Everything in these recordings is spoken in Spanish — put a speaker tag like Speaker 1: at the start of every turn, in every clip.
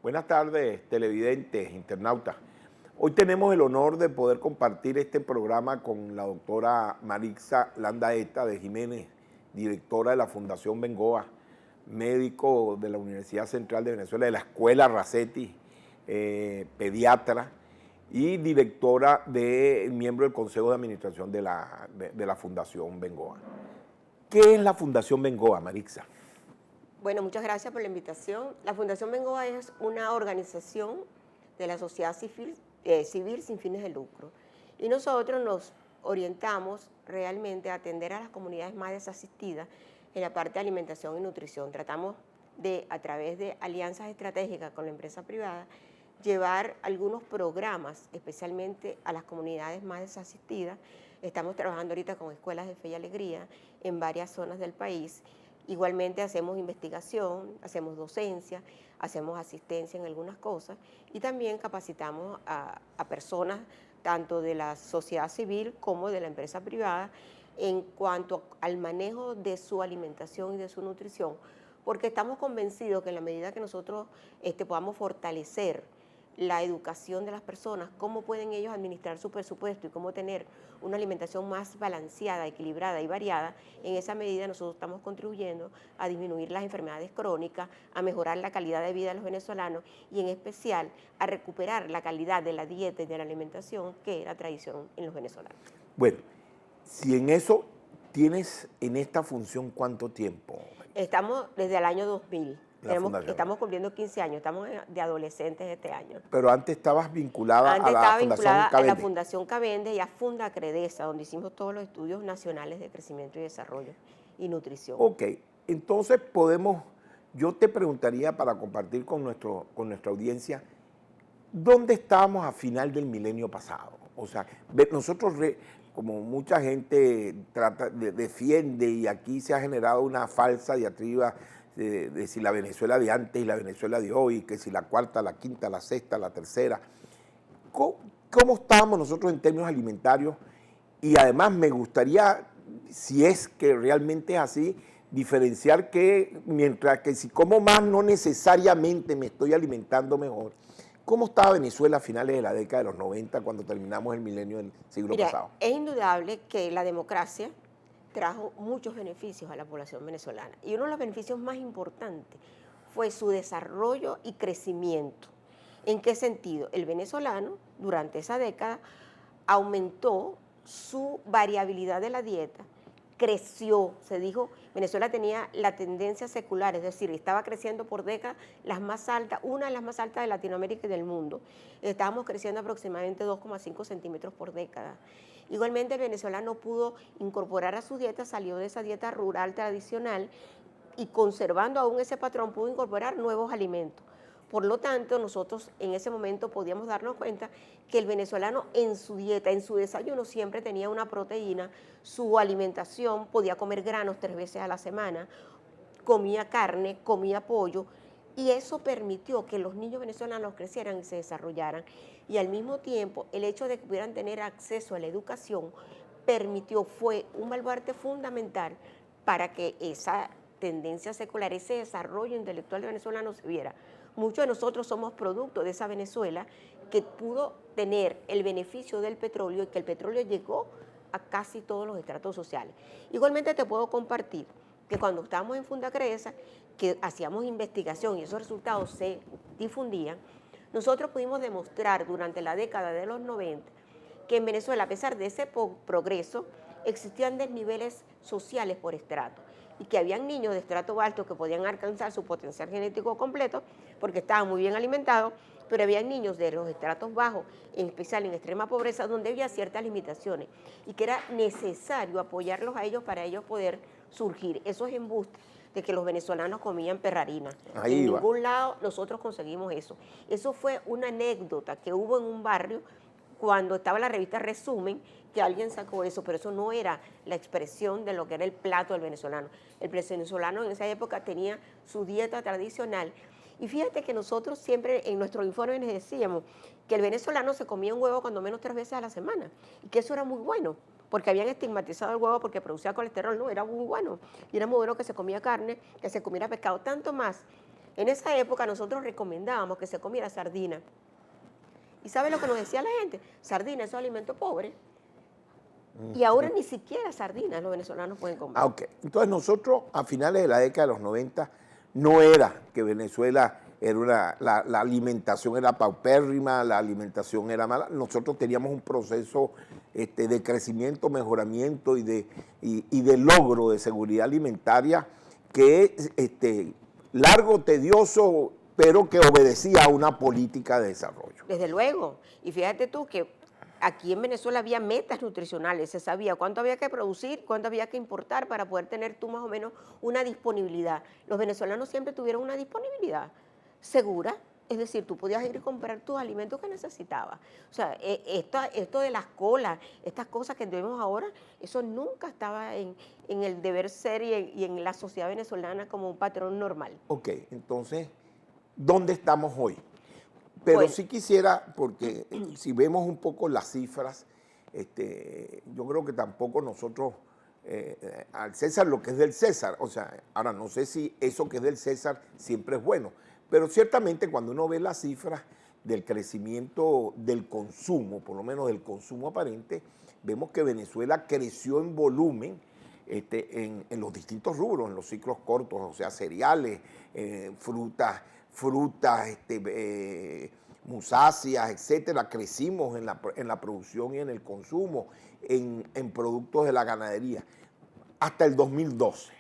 Speaker 1: Buenas tardes, televidentes, internautas. Hoy tenemos el honor de poder compartir este programa con la doctora Marixa Landaeta de Jiménez, directora de la Fundación Bengoa, médico de la Universidad Central de Venezuela, de la Escuela Racetti, pediatra y directora miembro del Consejo de Administración de la Fundación Bengoa. ¿Qué es la Fundación Bengoa, Marixa?
Speaker 2: Bueno, muchas gracias por la invitación. La Fundación Bengoa es una organización de la sociedad civil sin fines de lucro. Y nosotros nos orientamos realmente a atender a las comunidades más desasistidas en la parte de alimentación y nutrición. Tratamos de, a través de alianzas estratégicas con la empresa privada, llevar algunos programas, especialmente a las comunidades más desasistidas. Estamos trabajando ahorita con escuelas de fe y alegría en varias zonas del país. Igualmente hacemos investigación, hacemos docencia, hacemos asistencia en algunas cosas y también capacitamos a personas tanto de la sociedad civil como de la empresa privada en cuanto al manejo de su alimentación y de su nutrición, porque estamos convencidos que en la medida que nosotros podamos fortalecer la educación de las personas, cómo pueden ellos administrar su presupuesto y cómo tener una alimentación más balanceada, equilibrada y variada, en esa medida nosotros estamos contribuyendo a disminuir las enfermedades crónicas, a mejorar la calidad de vida de los venezolanos y en especial a recuperar la calidad de la dieta y de la alimentación que era tradición en los venezolanos.
Speaker 1: Bueno, si en eso tienes en esta función, ¿cuánto tiempo?
Speaker 2: Estamos desde el año 2000. Estamos cumpliendo 15 años, estamos de adolescentes este año.
Speaker 1: Pero antes estabas vinculada
Speaker 2: a la
Speaker 1: Fundación
Speaker 2: Cavende y a Fundacredesa, donde hicimos todos los estudios nacionales de crecimiento y desarrollo y nutrición.
Speaker 1: Ok, entonces yo te preguntaría para compartir con nuestra audiencia, ¿dónde estábamos a final del milenio pasado? O sea, nosotros, como mucha gente defiende y aquí se ha generado una falsa diatriba de si la Venezuela de antes y la Venezuela de hoy, que si la cuarta, la quinta, la sexta, la tercera. ¿Cómo estábamos nosotros en términos alimentarios? Y además me gustaría, si es que realmente es así, diferenciar que mientras que si como más no necesariamente me estoy alimentando mejor. ¿Cómo estaba Venezuela a finales de la década de los 90 cuando terminamos el milenio del siglo pasado?
Speaker 2: Es indudable que la democracia trajo muchos beneficios a la población venezolana y uno de los beneficios más importantes fue su desarrollo y crecimiento. ¿En qué sentido? El venezolano durante esa década aumentó su variabilidad de la dieta, creció, se dijo, Venezuela tenía la tendencia secular, es decir, estaba creciendo por décadas las más altas, una de las más altas de Latinoamérica y del mundo. Estábamos creciendo aproximadamente 2,5 centímetros por década. Igualmente el venezolano pudo incorporar a su dieta, salió de esa dieta rural tradicional y conservando aún ese patrón pudo incorporar nuevos alimentos. Por lo tanto, nosotros en ese momento podíamos darnos cuenta que el venezolano en su dieta, en su desayuno, siempre tenía una proteína, su alimentación, podía comer granos 3 veces a la semana, comía carne, comía pollo, y eso permitió que los niños venezolanos crecieran y se desarrollaran. Y al mismo tiempo, el hecho de que pudieran tener acceso a la educación fue un baluarte fundamental para que esa tendencia secular, ese desarrollo intelectual de venezolano se viera. Muchos de nosotros somos producto de esa Venezuela que pudo tener el beneficio del petróleo y que el petróleo llegó a casi todos los estratos sociales. Igualmente te puedo compartir que cuando estábamos en Fundacredesa, que hacíamos investigación y esos resultados se difundían, nosotros pudimos demostrar durante la década de los 90 que en Venezuela, a pesar de ese progreso, existían desniveles sociales por estrato y que habían niños de estrato alto que podían alcanzar su potencial genético completo porque estaban muy bien alimentados, pero había niños de los estratos bajos, en especial en extrema pobreza, donde había ciertas limitaciones y que era necesario apoyarlos a ellos para ellos poder surgir. Eso es embuste de que los venezolanos comían perrarina. En ningún lado nosotros conseguimos eso. Eso fue una anécdota que hubo en un barrio cuando estaba la revista Resumen, que alguien sacó eso, pero eso no era la expresión de lo que era el plato del venezolano. El venezolano en esa época tenía su dieta tradicional. Y fíjate que nosotros siempre en nuestros informes decíamos que el venezolano se comía un huevo cuando menos 3 veces a la semana y que eso era muy bueno, porque habían estigmatizado el huevo porque producía colesterol. No, era muy bueno. Y era muy bueno que se comía carne, que se comiera pescado, tanto más En esa época nosotros recomendábamos que se comiera sardina. ¿Y sabe lo que nos decía la gente? Sardina, eso es alimento pobre. Y ahora ni siquiera sardinas los venezolanos pueden comer.
Speaker 1: Ah, ok. Entonces nosotros a finales de la década de los 90 no era que Venezuela era la alimentación era paupérrima, la alimentación era mala. Nosotros teníamos un proceso de crecimiento, mejoramiento y de logro de seguridad alimentaria que es largo, tedioso, pero que obedecía a una política de desarrollo.
Speaker 2: Desde luego. Y fíjate tú que aquí en Venezuela había metas nutricionales, se sabía cuánto había que producir, cuánto había que importar para poder tener tú más o menos una disponibilidad. Los venezolanos siempre tuvieron una disponibilidad segura, es decir, tú podías ir a comprar tus alimentos que necesitabas. O sea, esto de las colas, estas cosas que vemos ahora, eso nunca estaba en el deber ser y en la sociedad venezolana como un patrón normal.
Speaker 1: Ok, entonces, ¿dónde estamos hoy? Pero
Speaker 2: Bueno.
Speaker 1: sí quisiera, porque si vemos un poco las cifras, yo creo que tampoco nosotros, al César lo que es del César, o sea, ahora no sé si eso que es del César siempre es bueno, pero ciertamente cuando uno ve las cifras del crecimiento del consumo, por lo menos del consumo aparente, vemos que Venezuela creció en volumen en los distintos rubros, en los ciclos cortos, o sea, cereales, frutas, musáceas, etcétera. Crecimos en la producción y en el consumo, en productos de la ganadería, hasta el 2012.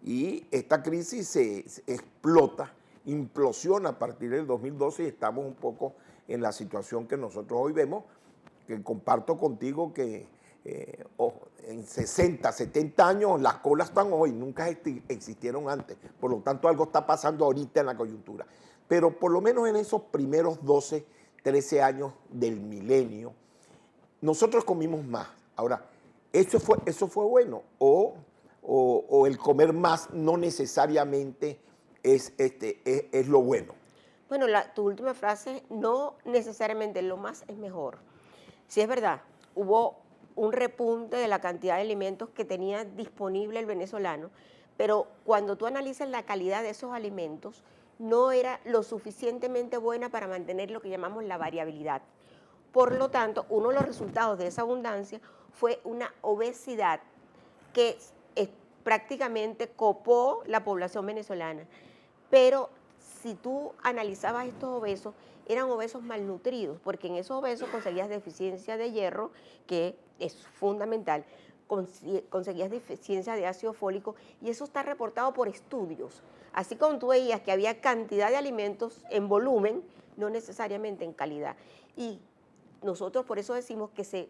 Speaker 1: Y esta crisis se explota, implosiona a partir del 2012 y estamos un poco en la situación que nosotros hoy vemos, que comparto contigo que en 60, 70 años las colas están hoy, nunca existieron antes, por lo tanto algo está pasando ahorita en la coyuntura. Pero por lo menos en esos primeros 12, 13 años del milenio, nosotros comimos más. Ahora, ¿eso fue bueno? ¿O el comer más no necesariamente es lo bueno?
Speaker 2: Bueno, tu última frase, no necesariamente lo más es mejor. Sí es verdad, hubo un repunte de la cantidad de alimentos que tenía disponible el venezolano, pero cuando tú analizas la calidad de esos alimentos, no era lo suficientemente buena para mantener lo que llamamos la variabilidad. Por lo tanto, uno de los resultados de esa abundancia fue una obesidad que prácticamente copó la población venezolana. Pero si tú analizabas estos obesos, eran obesos malnutridos, porque en esos obesos conseguías deficiencia de hierro, que es fundamental, conseguías deficiencia de ácido fólico, y eso está reportado por estudios. Así como tú veías que había cantidad de alimentos en volumen, no necesariamente en calidad. Y nosotros por eso decimos que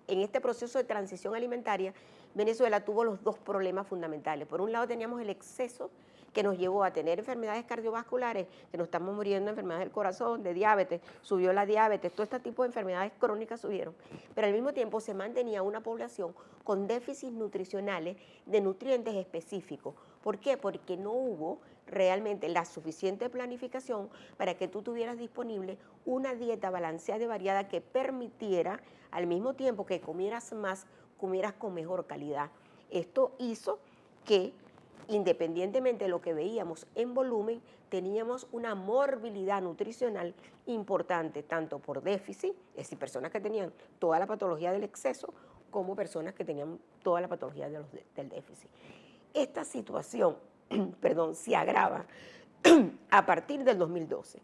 Speaker 2: en este proceso de transición alimentaria, Venezuela tuvo los dos problemas fundamentales. Por un lado teníamos el exceso que nos llevó a tener enfermedades cardiovasculares, que nos estamos muriendo de enfermedades del corazón, de diabetes, subió la diabetes, todo este tipo de enfermedades crónicas subieron. Pero al mismo tiempo se mantenía una población con déficits nutricionales de nutrientes específicos. ¿Por qué? Porque no hubo realmente la suficiente planificación para que tú tuvieras disponible una dieta balanceada y variada que permitiera al mismo tiempo que comieras más, comieras con mejor calidad. Esto hizo que, independientemente de lo que veíamos en volumen, teníamos una morbilidad nutricional importante, tanto por déficit, es decir, personas que tenían toda la patología del exceso, como personas que tenían toda la patología del déficit. Esta situación, se agrava a partir del 2012,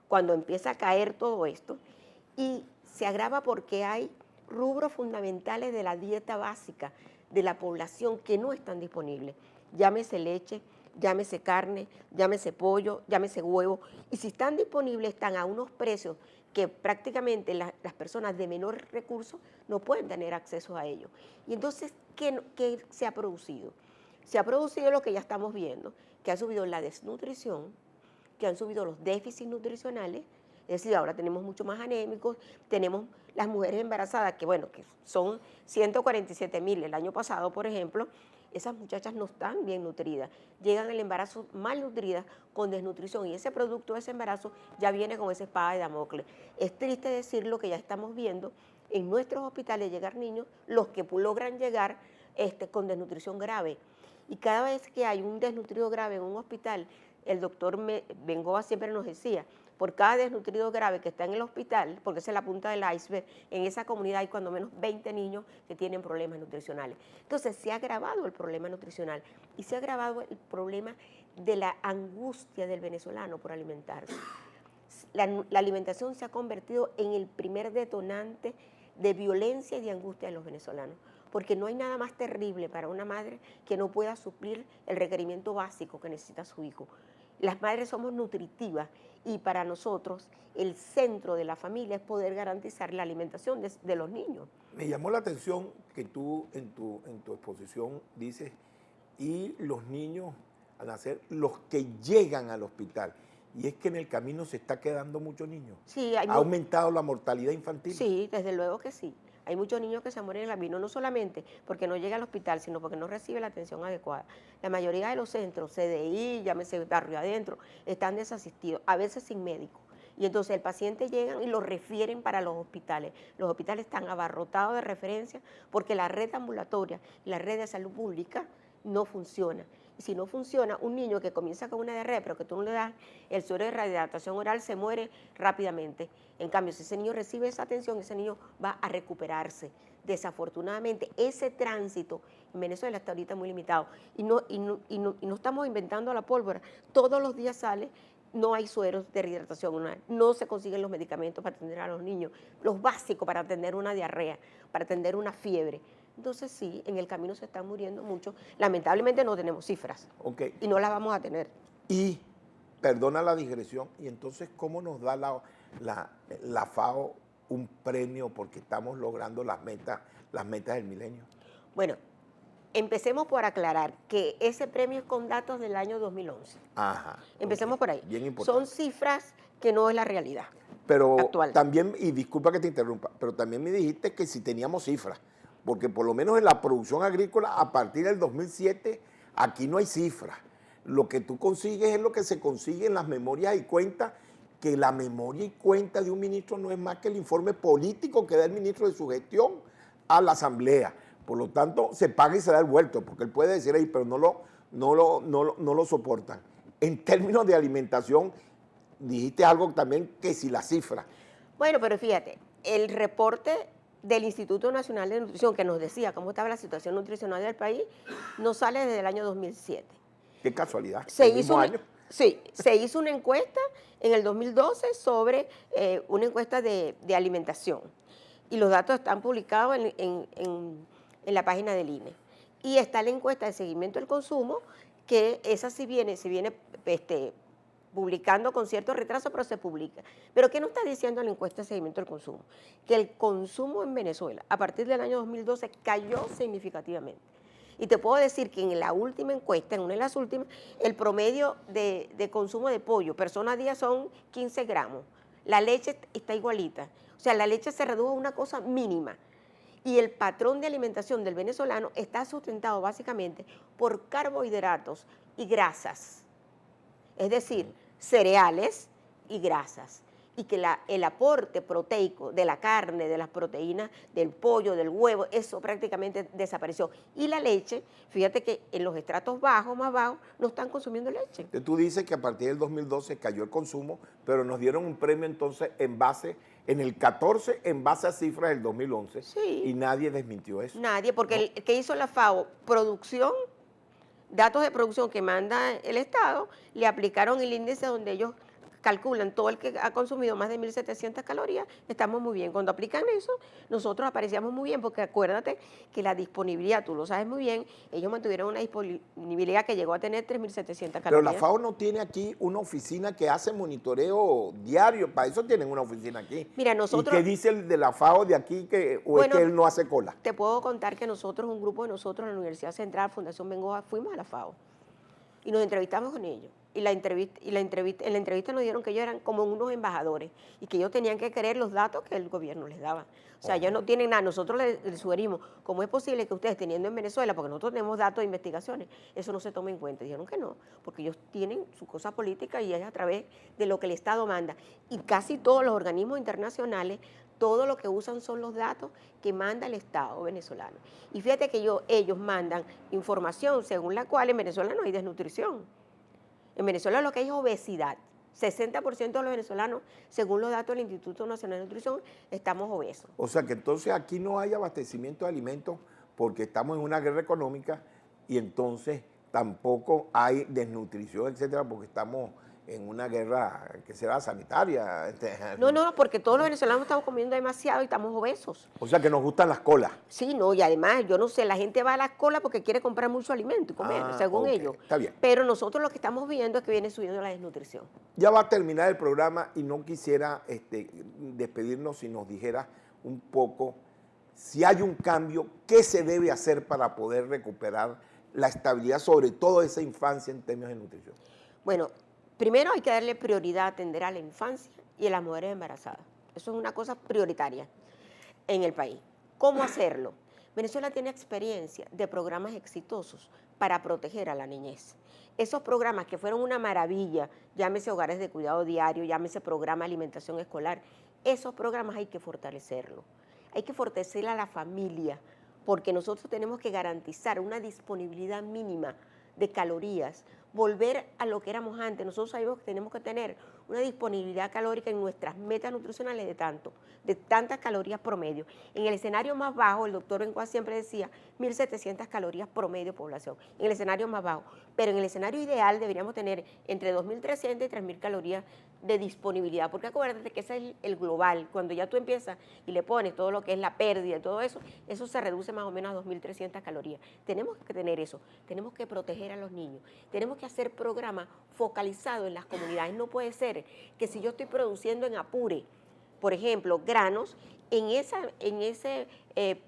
Speaker 2: cuando empieza a caer todo esto, y se agrava porque hay rubros fundamentales de la dieta básica de la población que no están disponibles. Llámese leche, llámese carne, llámese pollo, llámese huevo, y si están disponibles están a unos precios que prácticamente las personas de menor recursos no pueden tener acceso a ellos. Y entonces, ¿qué se ha producido? Se ha producido lo que ya estamos viendo, que ha subido la desnutrición, que han subido los déficits nutricionales, es decir, ahora tenemos mucho más anémicos, tenemos las mujeres embarazadas, que bueno, que son 147.000 el año pasado, por ejemplo, esas muchachas no están bien nutridas, llegan al embarazo malnutridas con desnutrición y ese producto de ese embarazo ya viene con esa espada de Damocles. Es triste decirlo que ya estamos viendo en nuestros hospitales llegar niños, los que logran llegar con desnutrición grave. Y cada vez que hay un desnutrido grave en un hospital, el doctor Bengoa siempre nos decía, por cada desnutrido grave que está en el hospital, porque esa es la punta del iceberg, en esa comunidad hay cuando menos 20 niños que tienen problemas nutricionales. Entonces se ha agravado el problema nutricional y se ha agravado el problema de la angustia del venezolano por alimentarse. La alimentación se ha convertido en el primer detonante de violencia y de angustia de los venezolanos, porque no hay nada más terrible para una madre que no pueda suplir el requerimiento básico que necesita su hijo. Las madres somos nutritivas y para nosotros el centro de la familia es poder garantizar la alimentación de los niños.
Speaker 1: Me llamó la atención que tú en tu exposición dices, y los niños al nacer, los que llegan al hospital. Y es que en el camino se está quedando muchos niños.
Speaker 2: Sí,
Speaker 1: ¿Ha aumentado la mortalidad infantil?
Speaker 2: Sí, desde luego que sí. Hay muchos niños que se mueren en el camino, no solamente porque no llega al hospital, sino porque no recibe la atención adecuada. La mayoría de los centros, CDI, llámese barrio adentro, están desasistidos, a veces sin médico. Y entonces el paciente llega y lo refieren para los hospitales. Los hospitales están abarrotados de referencias porque la red ambulatoria, la red de salud pública no funciona. Y si no funciona, un niño que comienza con una diarrea, pero que tú no le das el suero de rehidratación oral, se muere rápidamente. En cambio, si ese niño recibe esa atención, ese niño va a recuperarse. Desafortunadamente, ese tránsito en Venezuela está ahorita muy limitado. Y no estamos inventando la pólvora. Todos los días sale, no hay sueros de rehidratación oral, no se consiguen los medicamentos para atender a los niños, los básicos para atender una diarrea, para atender una fiebre. Entonces sí, en el camino se están muriendo muchos. Lamentablemente no tenemos cifras.
Speaker 1: Okay.
Speaker 2: Y no las vamos a tener.
Speaker 1: Y, perdona la digresión, y entonces, ¿cómo nos da la FAO un premio porque estamos logrando las metas del milenio?
Speaker 2: Bueno, empecemos por aclarar que ese premio es con datos del año 2011.
Speaker 1: Ajá.
Speaker 2: Empecemos por ahí.
Speaker 1: Bien importante.
Speaker 2: Son cifras que no es la realidad
Speaker 1: pero
Speaker 2: actual.
Speaker 1: También, y disculpa que te interrumpa, pero también me dijiste que si teníamos cifras, porque por lo menos en la producción agrícola, a partir del 2007, aquí no hay cifras. Lo que tú consigues es lo que se consigue en las memorias y cuentas, que la memoria y cuenta de un ministro no es más que el informe político que da el ministro de su gestión a la asamblea. Por lo tanto, se paga y se da el vuelto, porque él puede decir ahí, pero no lo soportan. En términos de alimentación, dijiste algo también que si la cifra.
Speaker 2: Bueno, pero fíjate, el reporte del Instituto Nacional de Nutrición que nos decía cómo estaba la situación nutricional del país, nos sale desde el año 2007.
Speaker 1: Qué casualidad.
Speaker 2: Se hizo una encuesta en el 2012 sobre una encuesta de alimentación y los datos están publicados en la página del INE. Y está la encuesta de seguimiento del consumo, que esa se viene publicando con cierto retraso, pero se publica. Pero ¿qué nos está diciendo la encuesta de seguimiento del consumo? Que el consumo en Venezuela, a partir del año 2012, cayó significativamente. Y te puedo decir que en la última encuesta, en una de las últimas, el promedio de consumo de pollo, persona a día, son 15 gramos. La leche está igualita. O sea, la leche se redujo a una cosa mínima. Y el patrón de alimentación del venezolano está sustentado básicamente por carbohidratos y grasas. Es decir, cereales y grasas, y que el aporte proteico de la carne, de las proteínas, del pollo, del huevo, eso prácticamente desapareció. Y la leche, fíjate que en los estratos bajos, más bajos, no están consumiendo leche.
Speaker 1: Tú dices que a partir del 2012 cayó el consumo, pero nos dieron un premio entonces en el 14, en base a cifras del 2011,
Speaker 2: sí.
Speaker 1: Y nadie desmintió eso.
Speaker 2: Nadie, porque ¿qué hizo la FAO? Producción, datos de producción que manda el Estado, le aplicaron el índice donde ellos calculan todo el que ha consumido más de 1.700 calorías, estamos muy bien. Cuando aplican eso, nosotros aparecíamos muy bien, porque acuérdate que la disponibilidad, tú lo sabes muy bien, ellos mantuvieron una disponibilidad que llegó a tener 3.700 calorías.
Speaker 1: Pero la FAO no tiene aquí una oficina que hace monitoreo diario, para eso tienen una oficina aquí.
Speaker 2: Mira, nosotros...
Speaker 1: ¿Y qué dice el de la FAO de aquí, es que él no hace cola?
Speaker 2: Te puedo contar que nosotros, un grupo de nosotros en la Universidad Central, Fundación Bengoa, fuimos a la FAO y nos entrevistamos con ellos. Y en la entrevista nos dijeron que ellos eran como unos embajadores y que ellos tenían que creer los datos que el gobierno les daba. O sea, ellos no tienen nada. Nosotros les sugerimos, ¿cómo es posible que ustedes, teniendo en Venezuela, porque nosotros tenemos datos de investigaciones, eso no se tome en cuenta? Dijeron que no, porque ellos tienen su cosa política y es a través de lo que el Estado manda. Y casi todos los organismos internacionales, todo lo que usan son los datos que manda el Estado venezolano. Y fíjate que ellos mandan información según la cual en Venezuela no hay desnutrición. En Venezuela lo que hay es obesidad. 60% de los venezolanos, según los datos del Instituto Nacional de Nutrición, estamos obesos.
Speaker 1: O sea que entonces aquí no hay abastecimiento de alimentos porque estamos en una guerra económica y entonces tampoco hay desnutrición, etcétera, porque estamos en una guerra que será sanitaria.
Speaker 2: No, porque todos los venezolanos estamos comiendo demasiado y estamos obesos.
Speaker 1: O sea que nos gustan las colas.
Speaker 2: Sí, no, y además, yo no sé, la gente va a la cola porque quiere comprar mucho alimento y comer, según
Speaker 1: ok,
Speaker 2: ellos.
Speaker 1: está bien.
Speaker 2: Pero nosotros lo que estamos viendo es que viene subiendo la desnutrición.
Speaker 1: Ya va a terminar el programa y no quisiera despedirnos si nos dijera un poco si hay un cambio, qué se debe hacer para poder recuperar la estabilidad, sobre todo esa infancia en términos de nutrición.
Speaker 2: Bueno, primero hay que darle prioridad a atender a la infancia y a las mujeres embarazadas. Eso es una cosa prioritaria en el país. ¿Cómo hacerlo? Venezuela tiene experiencia de programas exitosos para proteger a la niñez. Esos programas que fueron una maravilla, llámese hogares de cuidado diario, llámese programa de alimentación escolar, esos programas hay que fortalecerlos. Hay que fortalecer a la familia, porque nosotros tenemos que garantizar una disponibilidad mínima de calorías, volver a lo que éramos antes. Nosotros sabemos que tenemos que tener una disponibilidad calórica en nuestras metas nutricionales de tantas calorías promedio. En el escenario más bajo, el doctor Bengoa siempre decía 1.700 calorías promedio población, en el escenario más bajo. Pero en el escenario ideal deberíamos tener entre 2.300 y 3.000 calorías de disponibilidad, porque acuérdate que ese es el global. Cuando ya tú empiezas y le pones todo lo que es la pérdida y todo eso, eso se reduce más o menos a 2.300 calorías. Tenemos que tener eso, tenemos que proteger a los niños, tenemos que hacer programas focalizados en las comunidades. No puede ser que si yo estoy produciendo en Apure, por ejemplo, granos, en ese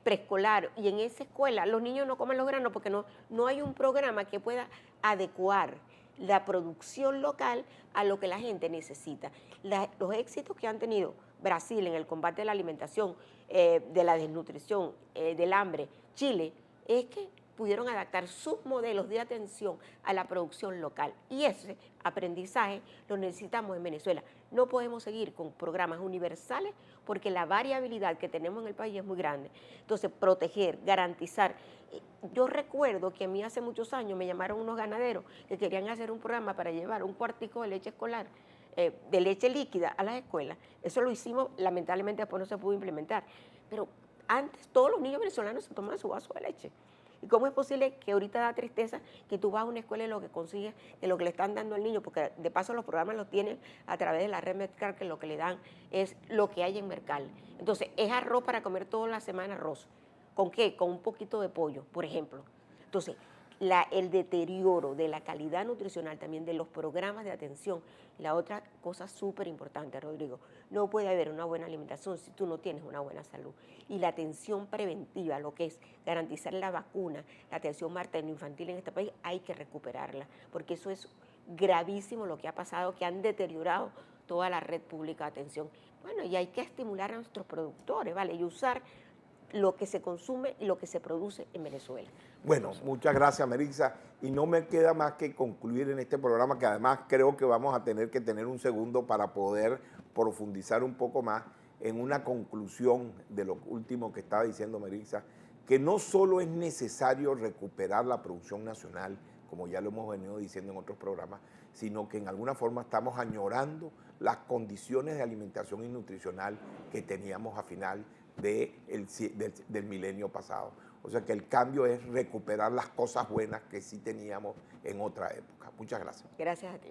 Speaker 2: preescolar y en esa escuela los niños no comen los granos porque no hay un programa que pueda adecuar la producción local a lo que la gente necesita. Los éxitos que han tenido Brasil en el combate de la alimentación, de la desnutrición, del hambre, Chile, es que pudieron adaptar sus modelos de atención a la producción local. Y ese aprendizaje lo necesitamos en Venezuela. No podemos seguir con programas universales porque la variabilidad que tenemos en el país es muy grande. Entonces, proteger, garantizar. Yo recuerdo que a mí hace muchos años me llamaron unos ganaderos que querían hacer un programa para llevar un cuartico de leche escolar, de leche líquida a las escuelas. Eso lo hicimos, lamentablemente después no se pudo implementar. Pero antes todos los niños venezolanos se tomaban su vaso de leche. ¿Y cómo es posible que ahorita da tristeza que tú vas a una escuela y lo que consigues de lo que le están dando al niño? Porque de paso los programas los tienen a través de la red Medcar, que lo que le dan es lo que hay en Mercal. Entonces, es arroz para comer toda la semana, arroz. ¿Con qué? Con un poquito de pollo, por ejemplo. Entonces, el deterioro de la calidad nutricional también de los programas de atención. La otra cosa súper importante, Rodrigo, no puede haber una buena alimentación si tú no tienes una buena salud. Y la atención preventiva, lo que es garantizar la vacuna, la atención materno-infantil en este país, hay que recuperarla, porque eso es gravísimo lo que ha pasado, que han deteriorado toda la red pública de atención. Bueno, y hay que estimular a nuestros productores, ¿vale? Y usar lo que se consume y lo que se produce en Venezuela.
Speaker 1: Bueno, muchas gracias, Merixa. Y no me queda más que concluir en este programa, que además creo que vamos a tener que tener un segundo para poder profundizar un poco más en una conclusión de lo último que estaba diciendo Merixa, que no solo es necesario recuperar la producción nacional, como ya lo hemos venido diciendo en otros programas, sino que en alguna forma estamos añorando las condiciones de alimentación y nutricional que teníamos a final del milenio pasado. O sea que el cambio es recuperar las cosas buenas que sí teníamos en otra época. Muchas gracias.
Speaker 2: Gracias a ti.